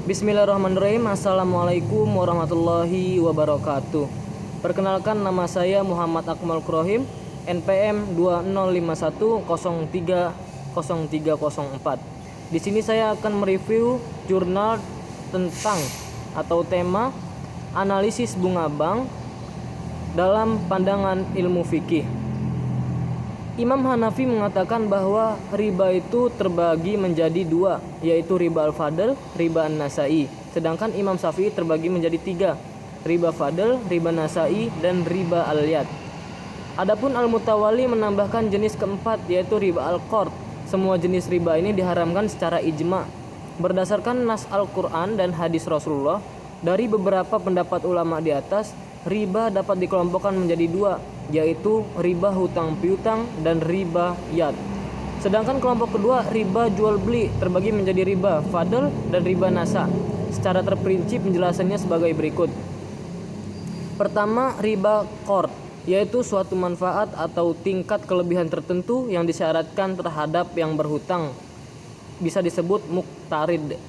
Bismillahirrahmanirrahim. Assalamualaikum warahmatullahi wabarakatuh. Perkenalkan, nama saya Muhammad Akmal Krohim, NPM 2051030304. Di sini saya akan mereview jurnal tentang atau tema analisis bunga bank dalam pandangan ilmu fikih. Imam Hanafi mengatakan bahwa riba itu terbagi menjadi dua, yaitu riba al-fadl, riba an-nasai. Sedangkan Imam Syafi'i terbagi menjadi tiga, riba fadl, riba nasai, dan riba al-yad. Adapun al-mutawali menambahkan jenis keempat, yaitu riba al-qard. Semua jenis riba ini diharamkan secara ijma. Berdasarkan nas Al-Quran dan hadis Rasulullah, dari beberapa pendapat ulama di atas, riba dapat dikelompokkan menjadi dua, yaitu riba hutang piutang dan riba yad. Sedangkan kelompok kedua, riba jual beli, terbagi menjadi riba fadl dan riba nasa. Secara terperinci penjelasannya sebagai berikut. Pertama, riba qard, yaitu suatu manfaat atau tingkat kelebihan tertentu yang disyaratkan terhadap yang berhutang, bisa disebut muqtarid.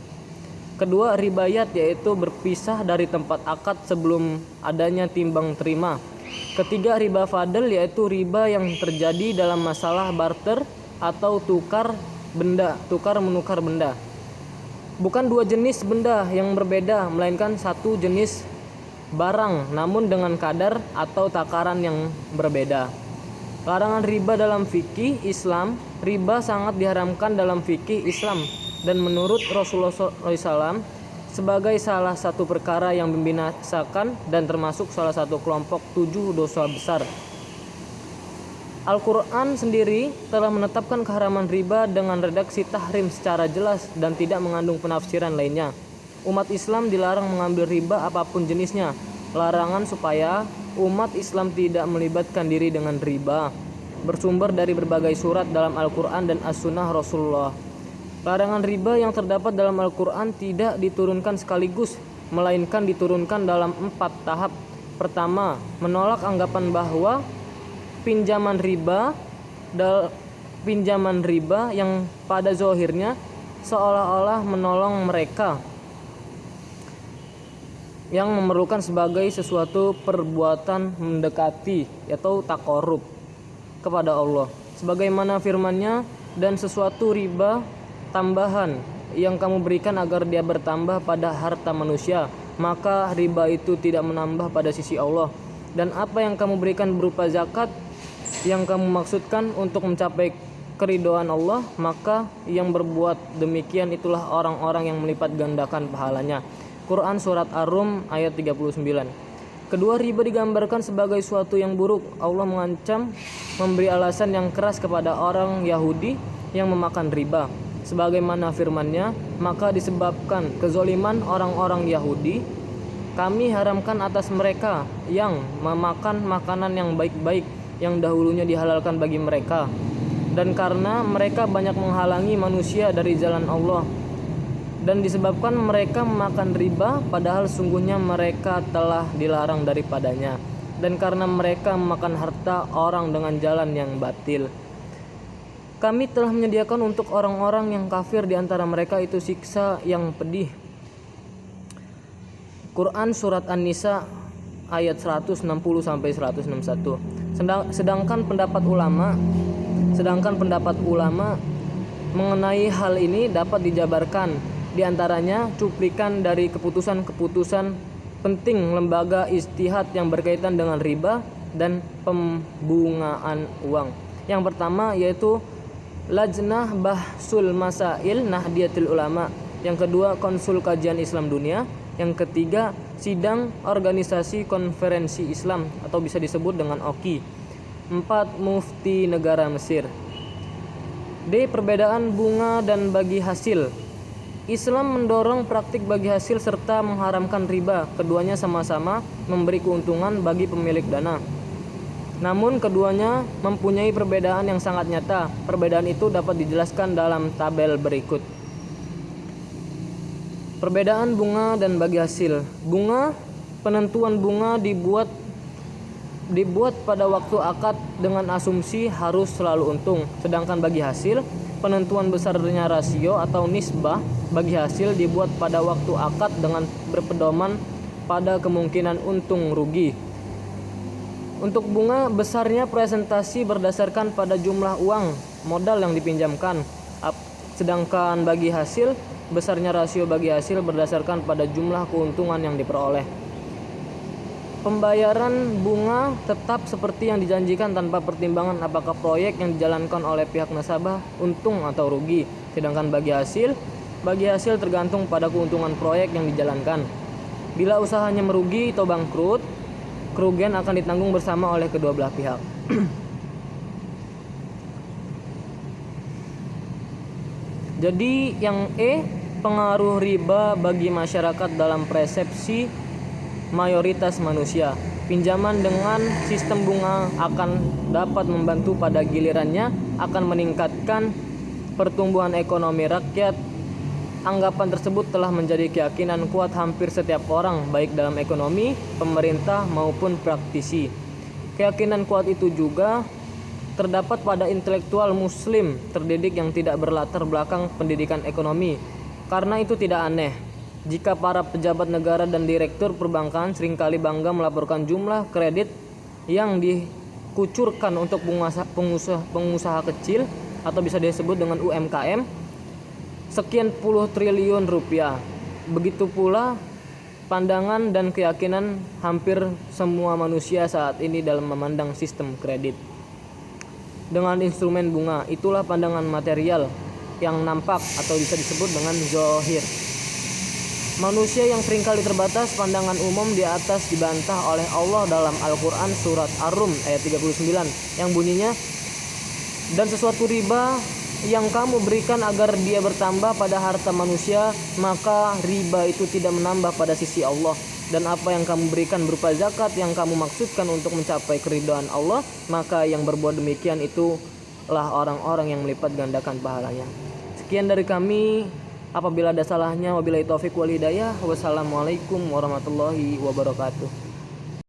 Kedua, riba yad, yaitu berpisah dari tempat akad sebelum adanya timbang terima. Ketiga, riba fadl, yaitu riba yang terjadi dalam masalah barter atau tukar menukar benda. Bukan dua jenis benda yang berbeda, melainkan satu jenis barang namun dengan kadar atau takaran yang berbeda. Larangan riba dalam fikih Islam. Riba sangat diharamkan dalam fikih Islam, dan menurut Rasulullah SAW sebagai salah satu perkara yang membinasakan dan termasuk salah satu kelompok 7 dosa besar. Al-Quran sendiri telah menetapkan keharaman riba dengan redaksi tahrim secara jelas dan tidak mengandung penafsiran lainnya. Umat Islam dilarang mengambil riba apapun jenisnya. Larangan supaya umat Islam tidak melibatkan diri dengan riba bersumber dari berbagai surat dalam Al-Quran dan As-Sunnah Rasulullah. Larangan riba yang terdapat dalam Al-Quran tidak diturunkan sekaligus, melainkan diturunkan dalam 4 tahap. Pertama, menolak anggapan bahwa pinjaman riba yang pada zahirnya seolah-olah menolong mereka yang memerlukan sebagai sesuatu perbuatan mendekati atau taqarrub kepada Allah, sebagaimana firman-Nya, dan sesuatu riba tambahan yang kamu berikan agar dia bertambah pada harta manusia, maka riba itu tidak menambah pada sisi Allah. Dan apa yang kamu berikan berupa zakat yang kamu maksudkan untuk mencapai keridhaan Allah, maka yang berbuat demikian itulah orang-orang yang melipat gandakan pahalanya. Quran Surat Ar-Rum ayat 39. Kedua, riba digambarkan sebagai suatu yang buruk. Allah mengancam memberi alasan yang keras kepada orang Yahudi yang memakan riba, sebagaimana firman-Nya, maka disebabkan kezaliman orang-orang Yahudi, kami haramkan atas mereka yang memakan makanan yang baik-baik yang dahulunya dihalalkan bagi mereka, dan karena mereka banyak menghalangi manusia dari jalan Allah, dan disebabkan mereka memakan riba padahal sungguhnya mereka telah dilarang daripadanya, dan karena mereka memakan harta orang dengan jalan yang batil. Kami telah menyediakan untuk orang-orang yang kafir di antara mereka itu siksa yang pedih. Quran Surat An-Nisa ayat 160 sampai 161. Sedangkan pendapat ulama mengenai hal ini dapat dijabarkan. Di antaranya cuplikan dari keputusan-keputusan penting lembaga ijtihad yang berkaitan dengan riba dan pembungaan uang. Yang pertama yaitu Lajnah Bahsul Masail Nahdiyatul Ulama. Yang kedua, Konsul Kajian Islam Dunia. Yang ketiga, Sidang Organisasi Konferensi Islam atau bisa disebut dengan OKI. 4. Mufti Negara Mesir. D. Perbedaan bunga dan bagi hasil. Islam mendorong praktik bagi hasil serta mengharamkan riba. Keduanya sama-sama memberi keuntungan bagi pemilik dana. Namun keduanya mempunyai perbedaan yang sangat nyata. Perbedaan itu dapat dijelaskan dalam tabel berikut. Perbedaan bunga dan bagi hasil. Bunga, penentuan bunga dibuat pada waktu akad dengan asumsi harus selalu untung. Sedangkan bagi hasil Penentuan besarnya rasio atau nisbah bagi hasil dibuat pada waktu akad dengan berpedoman pada kemungkinan untung rugi. Untuk bunga, besarnya presentasi berdasarkan pada jumlah uang modal yang dipinjamkan. Sedangkan bagi hasil, besarnya rasio bagi hasil berdasarkan pada jumlah keuntungan yang diperoleh. Pembayaran bunga tetap seperti yang dijanjikan tanpa pertimbangan apakah proyek yang dijalankan oleh pihak nasabah untung atau rugi. Sedangkan bagi hasil tergantung pada keuntungan proyek yang dijalankan. Bila usahanya merugi atau bangkrut, kerugian akan ditanggung bersama oleh kedua belah pihak. Jadi yang pengaruh riba bagi masyarakat dalam persepsi mayoritas manusia. Pinjaman dengan sistem bunga akan dapat membantu pada gilirannya akan meningkatkan pertumbuhan ekonomi rakyat. Anggapan tersebut telah menjadi keyakinan kuat hampir setiap orang, baik dalam ekonomi, pemerintah maupun praktisi. Keyakinan kuat itu juga terdapat pada intelektual muslim terdidik yang tidak berlatar belakang pendidikan ekonomi. Karena itu tidak aneh jika para pejabat negara dan direktur perbankan seringkali bangga melaporkan jumlah kredit yang dikucurkan untuk pengusaha kecil atau bisa disebut dengan UMKM sekian puluh triliun rupiah. Begitu pula pandangan dan keyakinan hampir semua manusia saat ini dalam memandang sistem kredit dengan instrumen bunga. Itulah pandangan material yang nampak atau bisa disebut dengan zahir. Manusia yang seringkali terbatas pandangan umum di atas dibantah oleh Allah dalam Al-Quran surat Ar-Rum ayat 39 yang bunyinya, dan sesuatu riba yang kamu berikan agar dia bertambah pada harta manusia, maka riba itu tidak menambah pada sisi Allah. Dan apa yang kamu berikan berupa zakat yang kamu maksudkan untuk mencapai keridhaan Allah, maka yang berbuat demikian itulah orang-orang yang melipat gandakan pahalanya. Sekian dari kami. Apabila ada salahnya, wabillahi taufik wal hidayah. Wassalamualaikum warahmatullahi wabarakatuh.